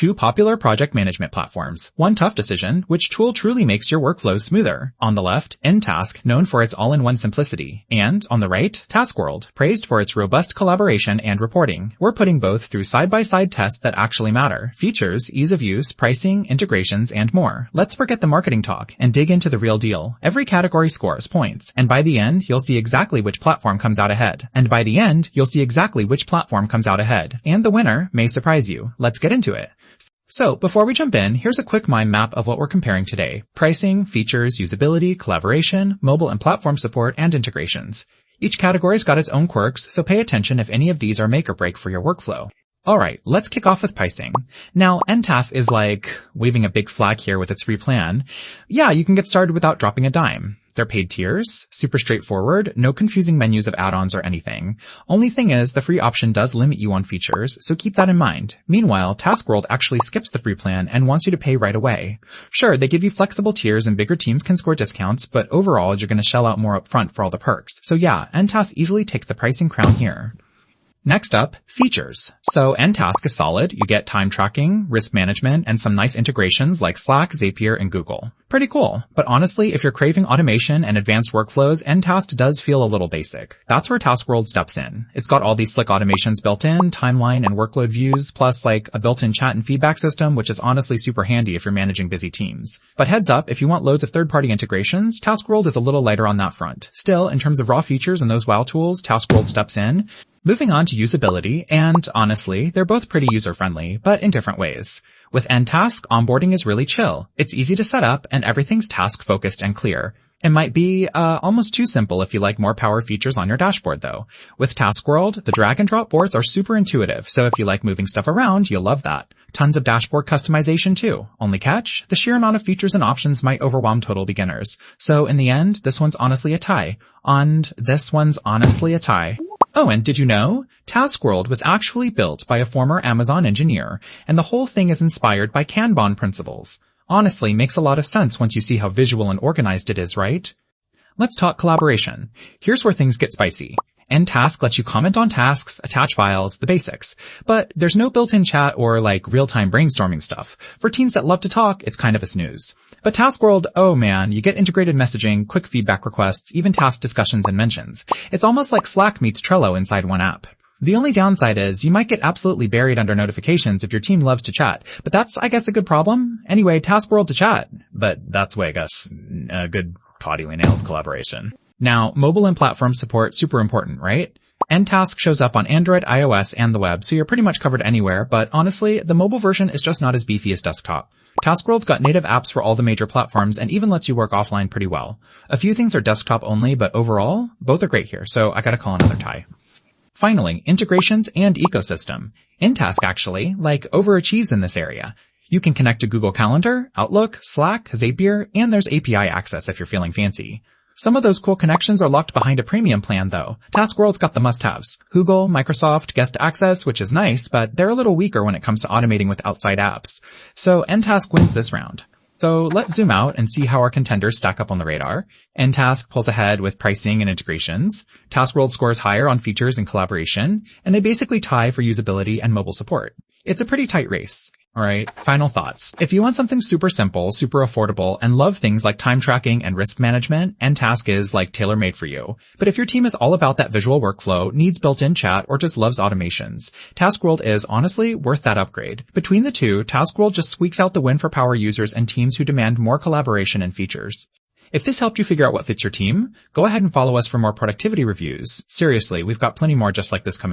Two popular project management platforms. One tough decision, which tool truly makes your workflows smoother? On the left, nTask, known for its all-in-one simplicity. And on the right, Taskworld, praised for its robust collaboration and reporting. We're putting both through side-by-side tests that actually matter. Features, ease of use, pricing, integrations, and more. Let's forget the marketing talk and dig into the real deal. Every category scores points, and by the end, you'll see exactly which platform comes out ahead. And the winner may surprise you. Let's get into it. So, before we jump in, here's a quick mind map of what we're comparing today. Pricing, features, usability, collaboration, mobile and platform support, and integrations. Each category's got its own quirks, so pay attention if any of these are make or break for your workflow. Alright, let's kick off with pricing. Now, nTask is like waving a big flag here with its free plan. Yeah, you can get started without dropping a dime. They're paid tiers, super straightforward, no confusing menus of add-ons or anything. Only thing is, the free option does limit you on features, so keep that in mind. Meanwhile, Taskworld actually skips the free plan and wants you to pay right away. Sure, they give you flexible tiers and bigger teams can score discounts, but overall, you're gonna shell out more upfront for all the perks. So yeah, nTask easily takes the pricing crown here. Next up, features. So nTask is solid. You get time tracking, risk management, and some nice integrations like Slack, Zapier, and Google. Pretty cool. But honestly, if you're craving automation and advanced workflows, nTask does feel a little basic. That's where Taskworld steps in. It's got all these slick automations built in, timeline and workload views, plus like a built-in chat and feedback system, which is honestly super handy if you're managing busy teams. But heads up, if you want loads of third-party integrations, Taskworld is a little lighter on that front. Still, in terms of raw features and those wow tools, Taskworld steps in. Moving on to usability, and honestly, they're both pretty user-friendly, but in different ways. With nTask, onboarding is really chill. It's easy to set up, and everything's task-focused and clear. It might be almost too simple if you like more power features on your dashboard, though. With Taskworld, the drag-and-drop boards are super intuitive, so if you like moving stuff around, you'll love that. Tons of dashboard customization, too. Only catch? The sheer amount of features and options might overwhelm total beginners. So in the end, this one's honestly a tie. Oh, and did you know? Taskworld was actually built by a former Amazon engineer, and the whole thing is inspired by Kanban principles. Honestly, makes a lot of sense once you see how visual and organized it is, right? Let's talk collaboration. Here's where things get spicy. nTask lets you comment on tasks, attach files, the basics. But there's no built-in chat or like real-time brainstorming stuff. For teams that love to talk, it's kind of a snooze. But Taskworld, oh man, you get integrated messaging, quick feedback requests, even task discussions and mentions. It's almost like Slack meets Trello inside one app. The only downside is you might get absolutely buried under notifications if your team loves to chat, but that's, I guess, a good problem. Anyway, Taskworld to chat. But that's way, I guess, a good Toddy Nails collaboration. Now, mobile and platform support, super important, right? nTask shows up on Android, iOS, and the web, so you're pretty much covered anywhere, but honestly, the mobile version is just not as beefy as desktop. Taskworld's got native apps for all the major platforms and even lets you work offline pretty well. A few things are desktop only, but overall, both are great here, so I gotta call another tie. Finally, integrations and ecosystem. nTask actually, overachieves in this area. You can connect to Google Calendar, Outlook, Slack, Zapier, and there's API access if you're feeling fancy. Some of those cool connections are locked behind a premium plan though. Taskworld's got the must-haves. Google, Microsoft, Guest Access, which is nice, but they're a little weaker when it comes to automating with outside apps. So nTask wins this round. So let's zoom out and see how our contenders stack up on the radar. nTask pulls ahead with pricing and integrations. Taskworld scores higher on features and collaboration, and they basically tie for usability and mobile support. It's a pretty tight race. Alright, final thoughts. If you want something super simple, super affordable, and love things like time tracking and risk management, nTask is tailor-made for you. But if your team is all about that visual workflow, needs built-in chat, or just loves automations, Taskworld is honestly worth that upgrade. Between the two, Taskworld just squeaks out the win for power users and teams who demand more collaboration and features. If this helped you figure out what fits your team, go ahead and follow us for more productivity reviews. Seriously, we've got plenty more just like this coming